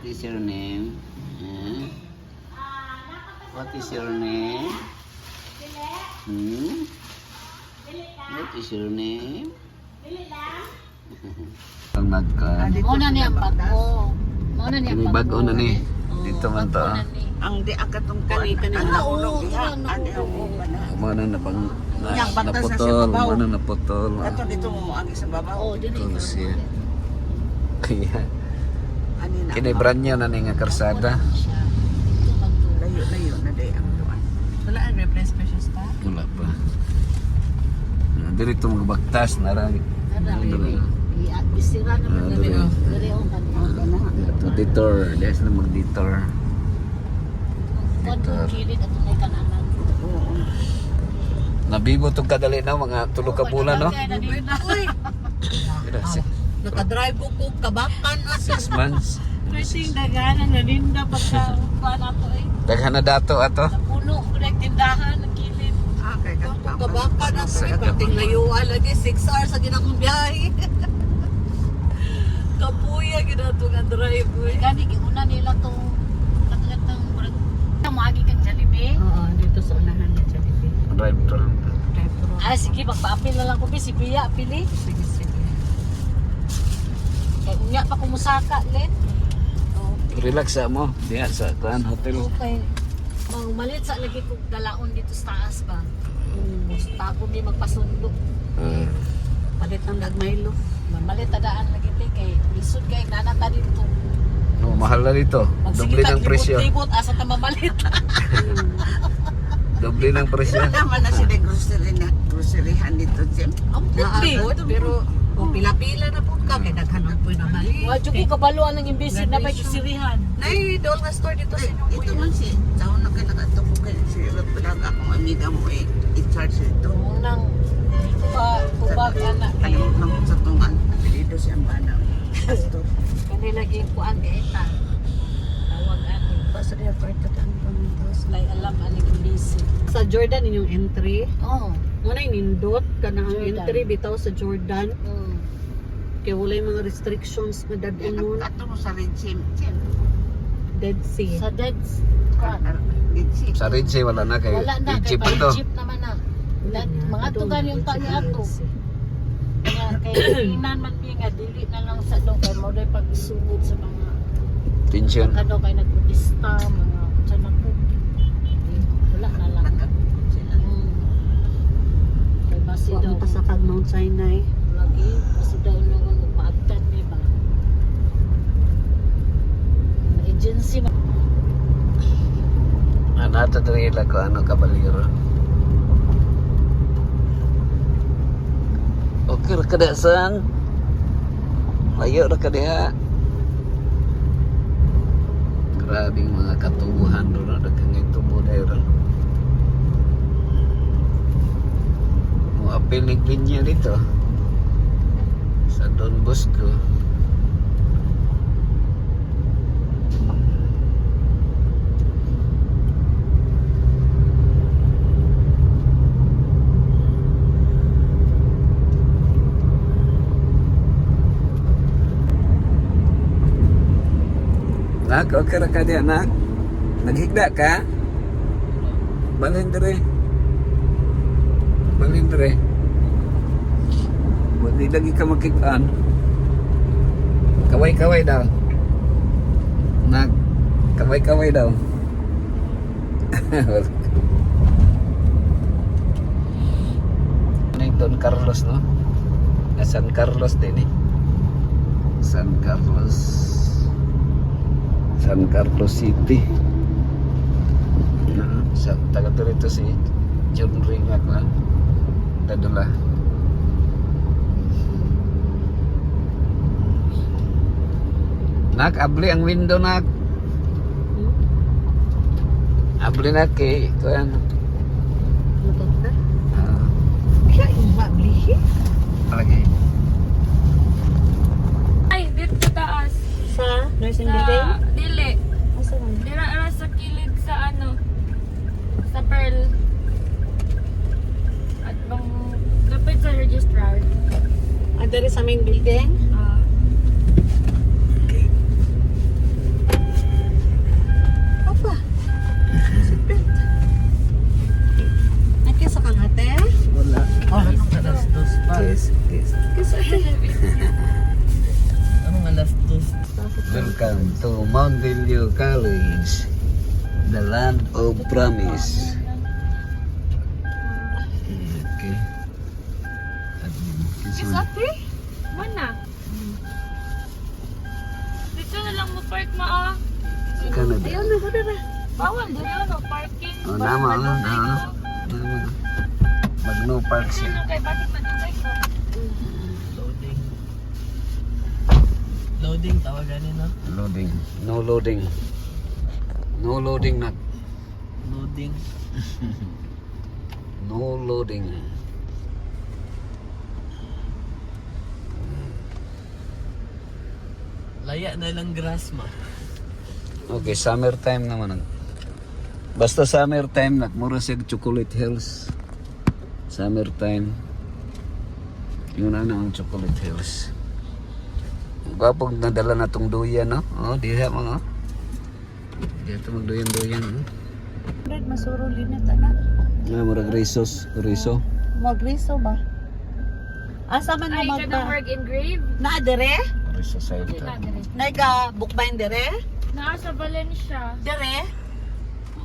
is your name? What is your name? What is your name? Ang nagka. Muna niya ang bago. Muna niya ang Bago na ni. Dito man to. Ang di akatong kanita na nahulog diha. Mana na pang Yang batas na siya naputol, babaw. mana naputol. Kato dito mo agi sa babaw. Oh, dili. Ito siya. Kaya Ani na. kinibran niya na nga karsada. Layo na day ang doan. Wala ang replace pa siya sta. Wala pa. Dito magbaktas na rin. Bisira naman dili. Dili ang kanina. Ito detour. Dahil na mag-detour. Kung kilid at may kananan. Oo. Nabibo itong kadali na mga tulog ka bulan, no? Uy, nakadrive ko kabakan 6 months. Kasi daganan na linda pagka na to eh. Daghan na dato ato. Puno ko na tindahan ng kilid. kay Kabakan na sa ipating layuan lagi 6 hours sa ginakong biyahe. Kapuya ginatong ang drive. Gani giuna nila to katong magi kang Jollibee. Oo, dito sa unahan ni Jollibee. Drive thru. Ah sige magpa-apil na lang ko si Pia apili. Sige. Kay unya pa kumusaka len. Relax sa mo. Diya sa kuan hotel. Okay. Mang malit sa lagi kog dalaon dito sa taas ba. Bago di magpasundo. Palit ng gagmaylo. Mamalit tadaan lagi te kay lisod kay nanata dito. No, mahal na dito. Doble ng presyo. Libot asa ta mamalit. Doble ng presyo. naman na sila groceryhan dito, Jim. Ang puti. Naabot, pero kung pila-pila na po ka, kay daghanon po na mali. Wadyo ko kabaluan ng imbisi na may sirihan. Nay, doon nga store dito sa inyo po Ito man si taon na kinakato ko kay si Ropelag akong amiga mo i-charge ito. Unang tubag anak Ano eh. nang sa tungan, apelido siyang bana. Pastor. Kanila gipuan kay eta. Tawag ani. Basta di ako ito Lay alam ani imbisi. sa Jordan inyong entry. Oh. Muna nindot ka na ang Jordan. entry bitaw sa Jordan. Mm. Kaya wala yung mga restrictions na dad-unon. Ato mo sa Red Sim, Jim. Dead Sea. Sa deads. Red Sim. Sa Red Sea wala na kay Wala na kay Egypt pa to. Egypt naman na. Mga Doon, tugan yung sa tani Dead ato. Sea. Kaya kay inan man piya nga dili na lang sa do kay mo day pagsugod sa mga Tension. kano kay nagprotesta mga tiyan ako. Wala na lang. Kay basi Wa daw. mo pasakag Mount Sinai. Lagi basi daw nang magpaagtan ni ba. Agency ba? Anata diri la ko ano kabaliro. Okay ra kada sang. Layo ra kada. Grabing mga katubuhan do na daghang tubo dayro. Mo apil ni linya dito. Sa Don Bosco. Nak, okay ra ka diya, nak? Naghigda ka? Balhin dire. Balhin dire. Di lagi ka makitaan. Kaway-kaway daw. Nak, kaway-kaway daw. Ano yung Don Carlos, no? San Carlos din eh. San Carlos City. Sa taga dito si John Ringak lang. Dadula. Nak, abli ang window nak. Abli na kay kuan. Lutot na. Ah, Siya iba blihi. palagi. Ay, dito taas. Sa nursing Sa building. dili. Asa man? Dira sa kilid sa ano. Sa Pearl. At bang lapit sa registrar. Ah, diri sa main building. Welcome to Mountain View College, the land of promise. Okay. Is that free? Mana? Dito na lang mo park ma. Canada. Ayun na, ba na? Bawal dito no parking. Oh, nama na. Mag no park Sino siya. kay bakit madugay ko? Loading. Loading, tawagan no? Loading. No loading. No loading na. Loading. No loading. Laya na lang grass ma. Okay, summertime naman. Basta summertime na, mura siya Chocolate Hills. Summertime. Yun na ang Chocolate Hills. Kapag nadala na tong duyan, no? Oh, diha mga. Diha ito magduyan-duyan. No? Red, masuro linit, anak. Murag risos, riso. Magriso ba? Asa man na Ay, ka na magka... work engrave? Na dire? Riso sa ito. Naiga bukbayin dire? Naa sa Valencia. Dire?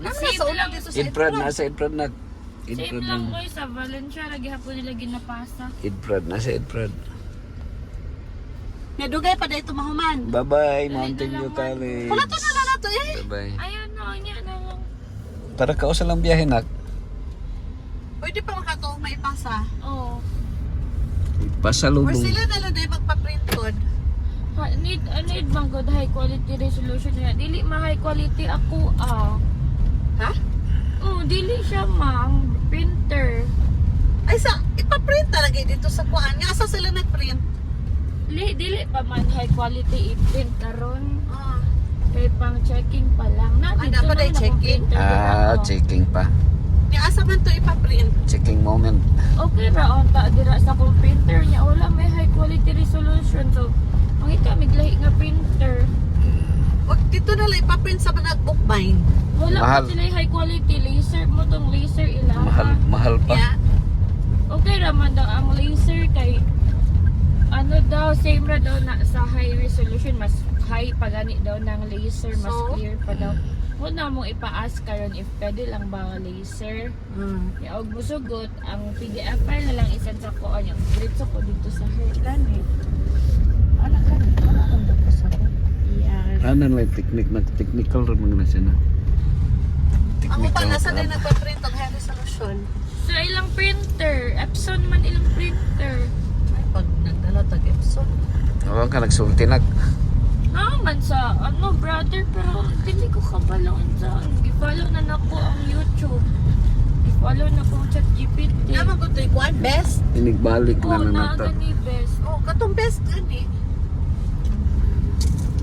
Nasa Same sa ulang lang. dito sa Idprad, nasa Idprad na. Same Idprad lang na. ko sa Valencia. Lagi hapon nila ginapasa. Idprad, nasa Idprad. Nadugay pa dito mahuman. Bye-bye, Mountain View College. Wala to na to eh. Bye-bye. Ayun no, niya na lang. Para ka sa lang biyahe nak. Pwede pa makatong maipasa. Oo. Or Pasalubong. Or sila na lang dahil magpa-print code. Need bang good high quality resolution niya? Dili ma high quality ako Ha? Oh, dili siya mang printer. Ay sa, ipa-print talaga dito sa kuhaan. Nga asa sila nag-print? Dili pa man high quality i-print karon. Ah. Kay pang checking pa lang. Na Ah, dito dapat ay naman akong checking? printer din ako. Checking pa. Nga asa man to ipa-print? Checking moment. Okay ra on ta dira sa kong printer niya wala may high quality resolution so ang ika miglahi nga printer. O dito na lang ipa-print sa mga bookbind. Wala Mahal. pa sila high quality laser mo tong laser ilaha. Mahal pa. Yeah. Okay raman daw ang laser kay ano daw same ra daw na sa high resolution mas high pa gani daw ng laser mas So? clear pa daw. Muna mo ipa-ask karon if pwede lang ba laser. Ya og musugot ang PDF file na lang isend sa ko anya. Diretso ko dito sa Gani. Ala ka ni. Ala ka dito sa ko. Yes. Ano lang technical rin mga na siya na. Ang upan nasa din nagpa-print ang high resolution. Sa ilang printer, Epson man ilang printer. Ay, pag nagdala tag Epson. Oo ka nagsulti nag. Man sa brother pero hindi ko kabalo sa i-follow na nako ang YouTube. I-follow na ko ang ChatGPT. Naman ko ito'y kuhan, best. Inigbalik na Oh, na na nata. gani best. Oh, katong best gani.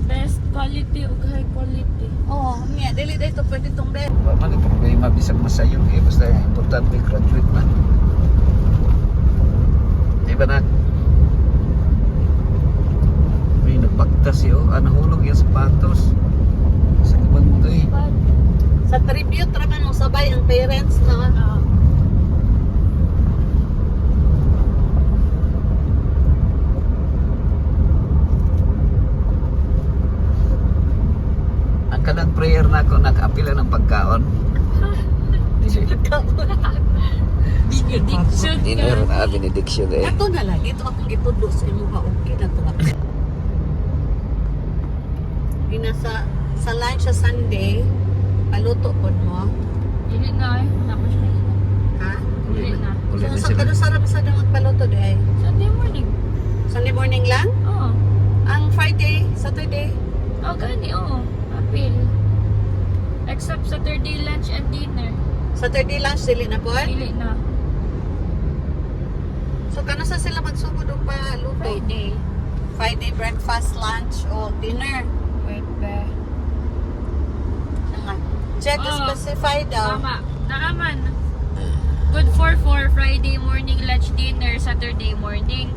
Best quality ug high quality. Oh, niya, dili dito pwede tong best. Wala na problema bisag masayo. Basta importante graduate na. Di ba na? May nagpagtas yun. Nahulog yung sapatos. Sa kabantoy. Sa tribute raman mo sabay ang parents na. Ang kanang prayer na ako, nag-apila ng pagkaon. Benediction Dinner ka. na benediction eh. Ato na lang, ito akong gitudlo sa imo ha, okay na to. Sa lunch sa Sunday, paluto pod mo. Dili na eh. Tapos na yun. Ha? Dili na. Ulit na So, sa sila. kadusara sa dang magpaluto day. Sunday morning. Sunday morning lang? Oo. Ang Friday, Saturday? Oh, gani oo. Apil. Except Saturday lunch and dinner. Saturday lunch dili na pod? Dili na. So kano sa sila magsugod og paluto? Friday. Friday breakfast, lunch o dinner. Wait ba? Check to Oo. specify daw. Tama. Naaman. Good for Friday morning lunch dinner, Saturday morning.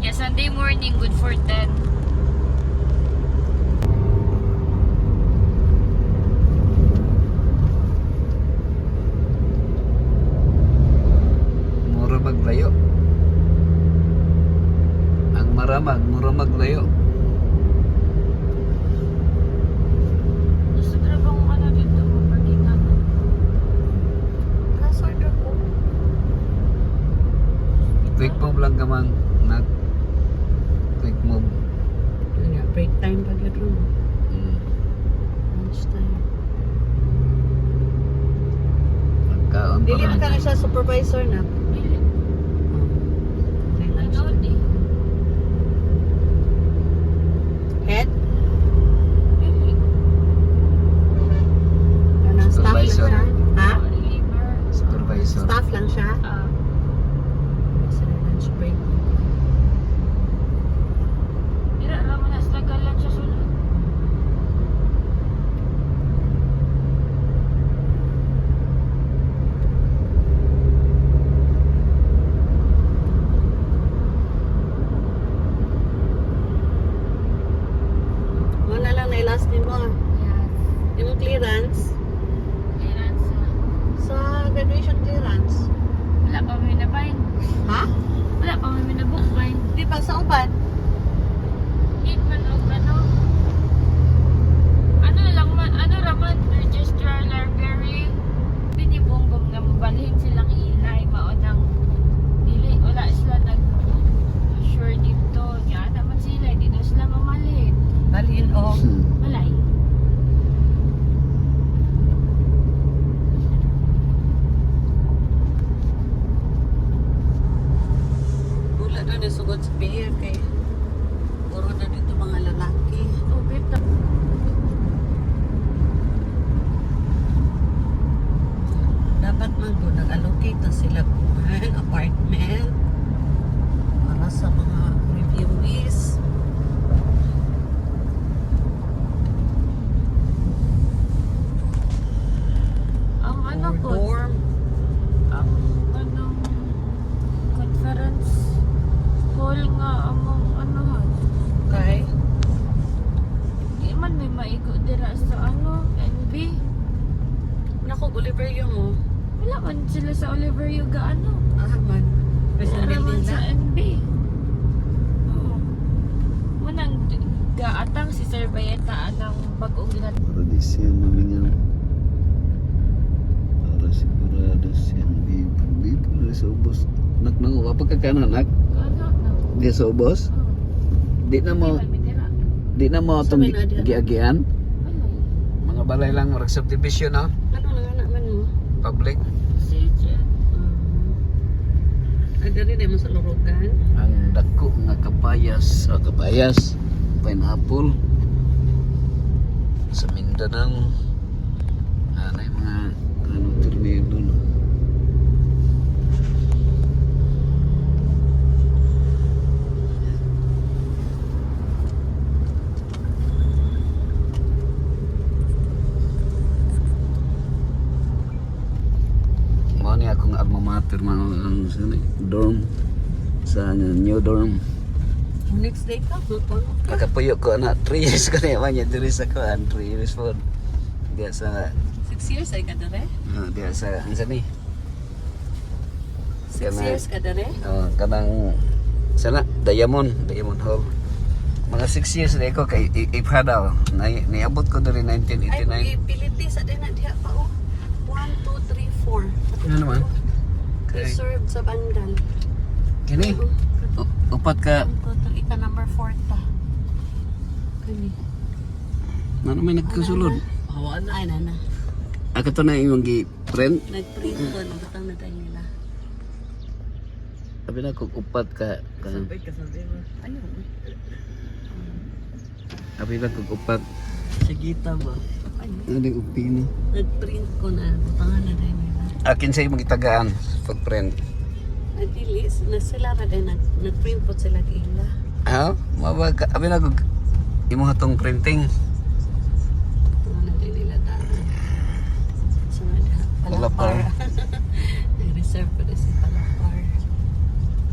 Yeah, Sunday morning good for 10. Mura maglayo. Ang maramag, mura maglayo. ka mang nag quick move. Ano, break time pag yun ron. Mm. Lunch time. Magkaon pa Dili lang. ka na siya supervisor na. Dili. Okay, lunch Ano time. di? Head? Dili. Ano, staff lang Supervisor. siya? Ha? Labor. Supervisor. Staff lang siya? Ah. Sa lunch break. Dira lang mo na sa galan sa sulod. Wala lang na last name mo. Yes. Yung clearance. Kailan Sa graduation clearance. wala pa may nabayin. Ha? Wala pa may nabook bayin. Di pa sa uban. Need man og ano. Ano lang man, ano raman registrar library. Binibongbong nga mabalhin silang ilay mao nang dili wala sila nag sure dito nya naman sila di na sila mamalhin. Balhin o. Walay. Wala na ni sugod sa pier kay puro na dito mga lalaki. Okay ta. Dapat man po nag-allocate na sila kuhan, apartment para sa mga reviewees. Ang ano or po, dorm. ang anong conference hall nga among anuhan. Okay? Di man may maigo dira sa ano, NB. Naku, Oliver yung mo. Wala man sila sa Oliver Yuga ano. Ah, man. Prison Wala man building sa na. NB. Oo. Munang gaatang si Sir Bayeta anang bagong ginat. Para di siya mamingaw. Para sigurado siyang bibo na sa ubos. Nak pagkakana nak Ano na? di sa ubos. Oo. Di na mo Di man dira. di na mo itong Sabi na di- giagian. Walay. Mga balay lang marag subdivision na Ano lang anak man mo? public. Si Jen. Ada rin mo sa Lorogan. Ang dako nga kapayas, pineapple sa Mindanao. Anay mga ano tornado no. Mao ni akong alma mater ang dorm sa new dorm. Next day ka, magpano ka. Nakapuyo ko na 3 years ko na yaman niya diri sa kuan 3 years po. Diya sa 6 years ay ka dere? diya sa ansa ni 6 years ka dere? kanang sana Diamond Hall. Mga 6 years na ko kay Ipha daw. Niabot ko diri Ay, 1989. piliti sa din na diha pa o. 1, 2, 3, 4. Ano naman? Kay Reserved sa Bandal. kini upat ka Ika number 4 ta. Kani. ano may nagkasulod. Hawa na. Ay, nana. Ako to na imong gi-print. Nag-print ko, nabutang na tayo nila. Sabi na kung upat ka Sabay ka sabi mo. Ano? sabi na kung upat Sagita ba? Ano? ano yung opini. Nag-print ko na, butangan na tayo nila. Akin sa imong itagaan pag-print. Nagdilis, na sila na din, nag-print po sila kila. Ha? Mabag abi na kung imong hatong printing. Butangan na din nila daan. Sa mga Palapar. Nag-reserve pa rin si Palapar.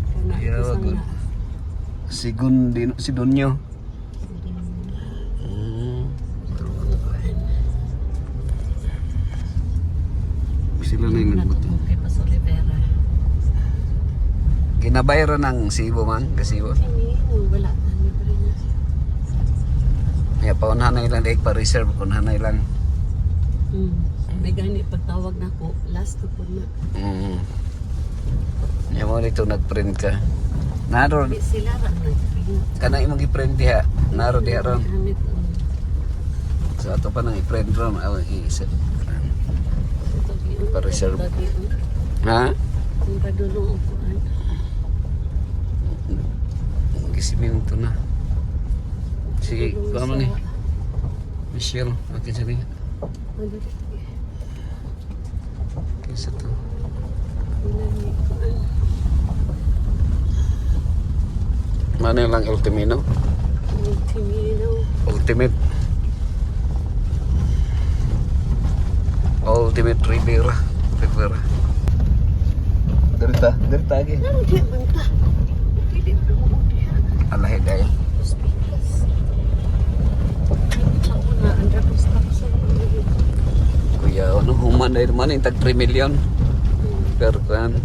Kana Yeah, yeah, good. Si Dunyo. Sila na yung nagbuto. Kay Pas Olivera. Ginabayro ng Cebu man, kasibo. Kini, wala na, libre na. Kaya paunahan na ilang daig pa-reserve, paunahan na ilang. May gani pagtawag na ko, last na po na. Kaya mo nito nag-print ka. Naro, Di sila ra nag-ingat. kana imong i-friend diha. Naro diha ron. Gamit, So ato pa nang i-friend ron. ito, Pa-reserve. lagi, Ha? Yung padulong ang kuhan. Gisiminto na. Sige, Padulong ano sa- ni? Michelle, akin sa niya. Ano, Kisa to. wala ni kuhan. Mana lang Ultimino? Yung Timino. Ultimate. Ultimate Rivera. Derita lagi. Ano di man ta? Pwede pa mo diha. Alahe dahil. Hospitas. Ako na, ang tapos sa Kuya, ano human dahil man yung tag 3 million. Pero kan.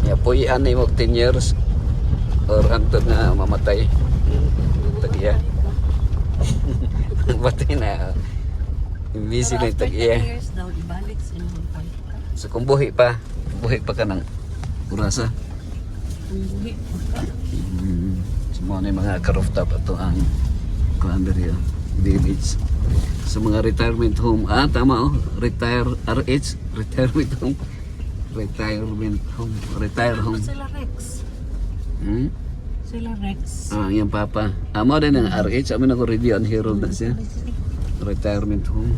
Ya po ani mo 10 years. Or antod na mamatay. Tag-iya. Batay na. Imbisi na yung tag-iya. years daw, ibalik sa inyong palika. So kung buhi pa ka ng kurasa. Ang buhi pa ka. So mga na yung mga ka-rooftop ito ang Kuandaria Village. Sa mga retirement home. Tama retirement home. Retire Ano home. sila Rex? Sila Rex. Yung papa. Mo din ang RH. Amin ako review on hero na siya. Retirement home.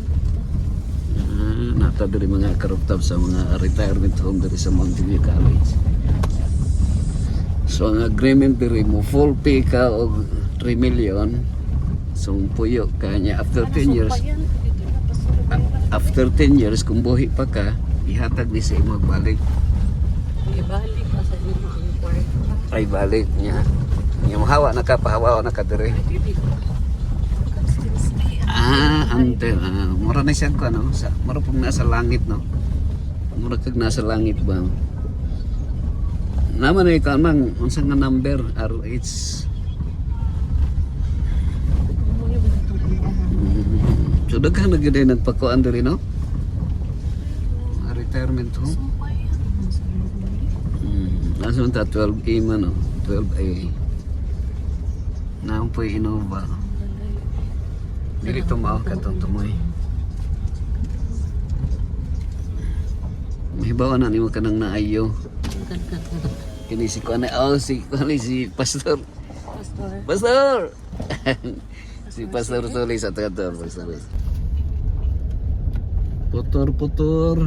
Nata dari mga karuptab sa mga retirement home dari sa Mountain View College. So ang agreement diri mo full pay ka og 3 million. So puyo kanya after 10 years. After 10 years kung buhi pa ka, ihatag ni sa imo balik. Ibalik pa sa inyo ang kwarta. Ay balik niya. Yung hawa na ka pahawa na ka diri. Pwede pa. Ante, mura na siya ko ano, mura pong nasa langit no. Mura kag nasa langit ba. Naman ay kanang unsa nga number RH. So daghan na gyud ay nagpakuan diri no. Retirement home. Nasa ta 12A man no, 12A. Naam po Innova. Dili tumaw ka itong tumoy. Mahibawa na ni mo ka nang naayo. Kini si Kuana, si Pastor. Pastor! Si Pastor Solis at Pastor. Putor.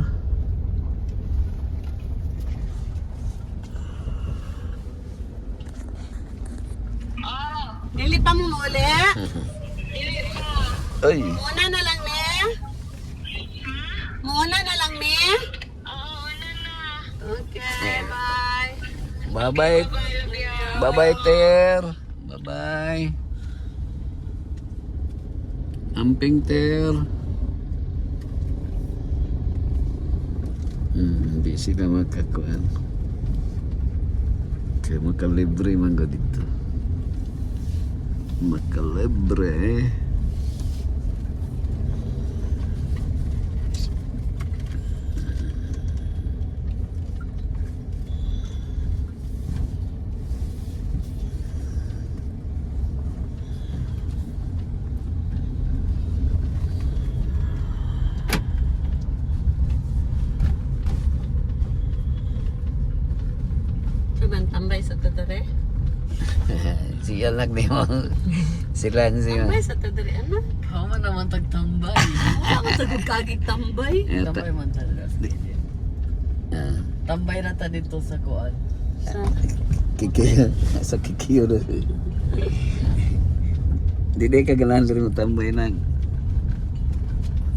Dili pa mo uli? Ay, Muna na lang, ne? Muna na lang, ne? Okay, bye. bye-bye. Bye-bye, Ter. Bye-bye. Amping Ter. Busy na makakuan. Kaya makalibre man ko dito. Makalibre. Saban tambay sa tadere? Siya lang di mo. Sila siya. Tambay sa tadere, ano? Ako man naman tagtambay. Ako tagod kagig tambay. Tambay man talaga. Tambay na ta dito sa kuan. Sa Kikiyo. Sa kikiyo na. Di ka ganahan rin mo tambay nag.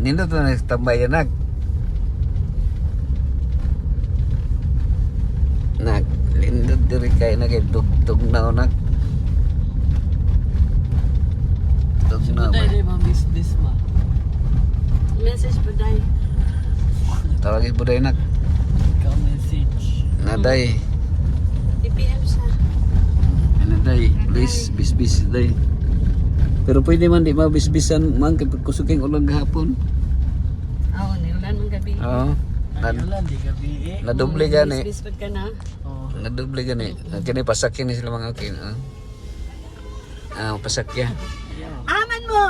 Nindot na tambay nag. Nag. Lindot diri kay nagdugtog na nag. Tugnaw Dahil ba? di mabis-bis ma. message pa day. Tawagin po day nag. Ikaw message. Naday. IPM sa. Naday. Please, bis-bis day. Pero pwede man di mabisbisan man kapag kusuking ulang hapon. Oo, ni ulan mong gabi. Oo. Ayun lang, di gabi eh. Nadoble gani. Bisbis ka na. Oh. Nadoble gani. Kini pasakyan ni sila mga okay. Pasakyan. Aman mo!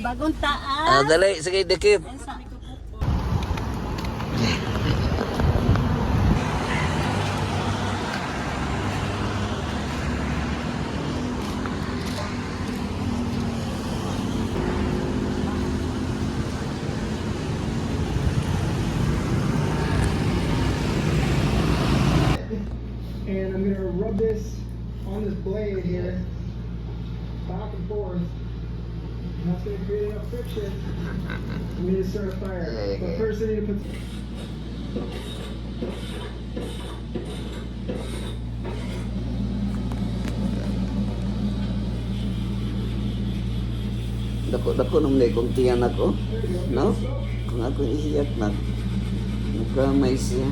Bagong taas. Dali, sige, dikit. And I'm gonna rub this on this blade here, back and forth. And that's gonna create enough friction for me to start a fire. But first I need to put Dako nung kung tiyan ako. No? Kung ako ihiyak na. Nagkamay siya.